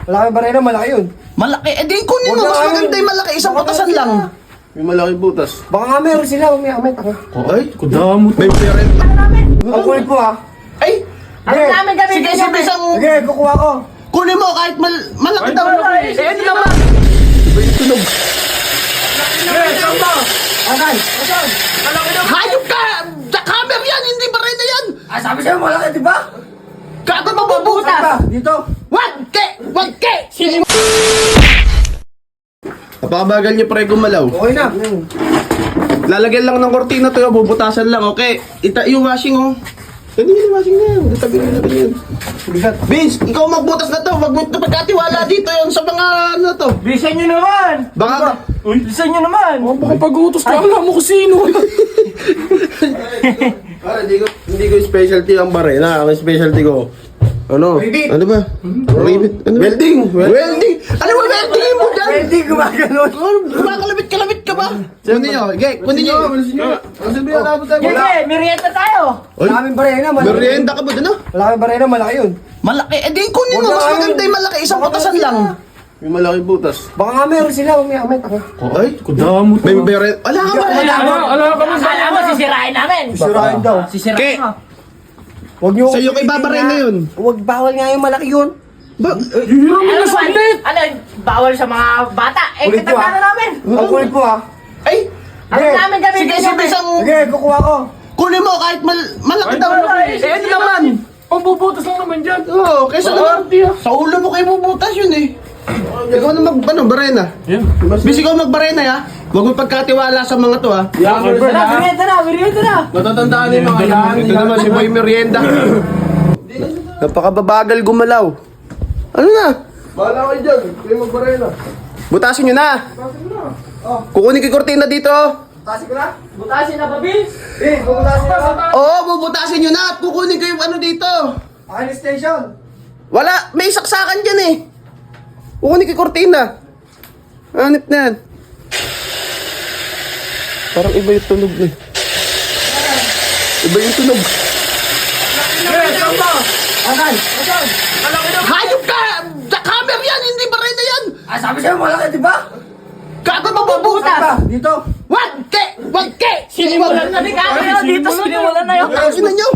Malaking barena, malaki yun. Malaki. Eh di kunin mo. Mas maganda yung malaki. Isang patasan lang. May malaking butas. Baka nga meron sila, umiyamit ako. Ay, kudamot. May parent. Ang kulit mo ha. Ay! Ano namin gamitin? Sige, sige, isang... Sige, kukuha ko. Kunin mo kahit malaki daw. Eh, ano naman? Iba yung tunog. Asan? Hayop ka! Jackhammer yan! Hindi barena yan! Ah, sabi sa'yo malaki, di ba? Gago mabubutas! Ba? Dito. Wag ke! Wag ke! Sino? Napakabagal niyo pre gumalaw. Okay na. Lalagyan lang ng kortina to, bubutasan lang, okay? Yung washing oh. Pwede yung washing na yan. Tabi na natin yan. Bigat. Vince, ikaw magbutas na to. Wag mo ito pagkatiwala dito yung sa mga ano to. Bilisan nyo naman! Baka... Bilisan nyo naman! Baka pag-utos ka, alam mo kung sino. Hindi ko specialty ang barena. Ang specialty ko. Ano? Rivet. Ano ba? Rivet. Ano? Welding. Welding. Ano ba welding mo dyan? Pwede gumaganon. Kumakalabit-kalabit ka ba? Kunin nyo. Okay, kunin nyo. Ang sabi na dapat tayo. Sige, merienda tayo! Malaking barena, malaki. Merienda ka ba dun ah? Malaking barena, malaki yun. Malaki. Eh di kunin mo. Mas maganda yung malaki. Isang patasan lang. May malaking butas. Baka nga meron sila, umiyamit ako. Ay, Kudamot. may parent. Wala ka ba? Alam ka mo. Akala mo, sisirain namin! Sirain daw. Sisirain mo! Huwag niyo. Sa'yo kay babarena yun. Huwag, bawal nga yung malaki yun. Ba? Hiram mo na saglit. Ano, bawal sa mga bata? Eh, Kulit mo, katagana ah. namin! Ang kulit mo ha. Ay! Ano namin gamitin? Sige, sige, isang... Sige, kukuha ko. Kunin mo kahit malaki daw. malaki. Eh, ano naman? Pambubutas lang naman dyan. Oo, kaysa naman. Sa ulo mo kayo bubutas yun eh. Ikaw na barena. Yan. Bis ikaw magbarena ya. Huwag mo pagkatiwala sa mga to ha. Merienda na, merienda na! Natatandaan niyo yung mga yan. Ito naman si Boy Merienda. Napakababagal gumalaw. Ano na? Bahala kayo dyan. Kayo magbarena. Butasin nyo na. Kukunin ko yung kortina dito. Tasi ko na. Butasin na ba, Vince? Eh, bubutasin ko na. Oo, bubutasin nyo na at kukunin ko yung ano dito. Akin yung station. Wala, may saksakan dyan eh. Kukunin ko yung kortina. Hanip na yan. Parang iba yung tunog eh. Iba yung tunog. Asan? Hayop ka! Jackhammer yan! Hindi barena yan! Ah, sabi sa'yo malaki, di ba? Gago mabubutas! Ba? Dito. Wag ke! Wag ke! Sinimulan na ni Kakeo dito, sinimulan na yun! Sino nyo?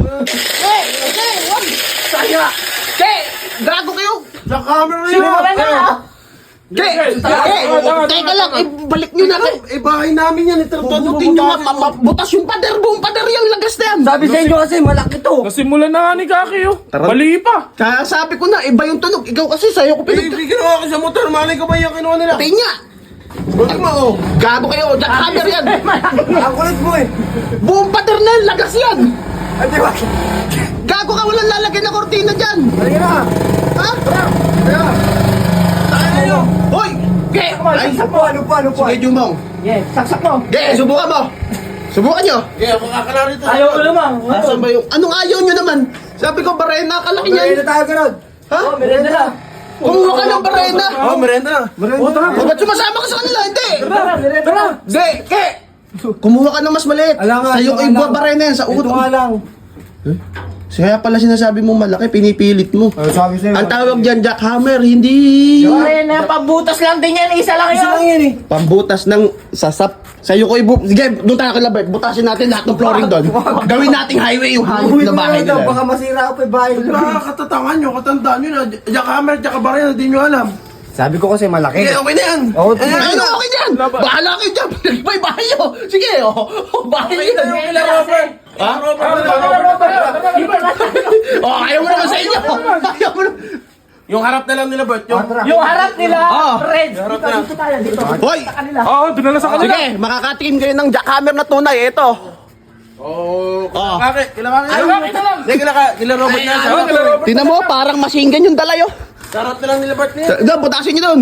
Eh, wag! Saya! Ke! Gago kayo! Sinimulan na! Ke! Teka lang! Balik nyo na! Bahay namin yan. Tututin nyo nga! Butas yung pader! Buong pader yung lagas na yan! Sabi sa inyo kasi malaki to. Nasimulan na nga ni Kaki oh. Tara. Mali pa. Kaya sabi ko na, iba yung tunog. Ikaw kasi sa'yo ko pinag... kinuha ko sa motor. Malay ko ba yung kinuha nila? Patay nga! Buti mo oh. Gago kayo! Jackhammer yan! Ang kulit mo eh. Buong pader na yan! Lagas yan! Ay, di ba? Gago ka! Walang lalagay na kortina dyan! Halika na. Ha? Halika. Hoy! Ke! Ay, ano po? Sige, Jumong. Yeah, saksak mo! Ge, subukan mo. Subukan nyo. Ayaw ko naman! Asan ba yung... Anong ayaw nyo naman? Sabi ko, barena, kalaki Halika niyan. na tayo ganun. Ha? Oh, merienda na! Kumuha ka ng barena. Merenda. O, ba't sumasama ka sa kanila? Hindi. Tara, merienda na! Hindi, ke. Kumuha ka ng mas maliit. Ala nga, Sa'yo ito ko nga iba lang. barena yan sa Ito uto. nga lang. Kaya pala sinasabi mo malaki, pinipilit mo. Ano sabi sa'yo? Ang tawag dyan, jackhammer, hindi. Ay, na, pambutas lang din yan, isa lang Isa lang yun! yan eh. Pambutas ng sasap. Sa'yo ko Sige, doon tayo kay Labert. Butasin natin lahat ng flooring doon. Gawin nating highway yung hayop Uwi na mo bahay na daw, nila. baka masira ako yung bahay nila. Nakakatatangan nyo, katandaan nyo na. Jackhammer, jackabarena, di nyo alam. Sabi ko kasi malaki. Okay na yan. Oo, Ano, okay yan! Bahala kayo dyan! May bahay nyo! Sige, bahay nyo! Ha? Ayaw mo naman sa inyo! Ayaw mo naman! Yung harap na lang nila, Bert. Yung harap nila, Ah. red! Dito tayo, dito! Hoy! Sa kanila! Oo, dinala sa kanila. Sige, makakatikim kayo ng jackhammer na tunay. Ito. Oh, Bakit? Kaki na lang. Kila Robert na. Tingnan mo, parang machine gun yung dala yun. Sarap na lang nila, Bert. Doon, butasin nyo doon.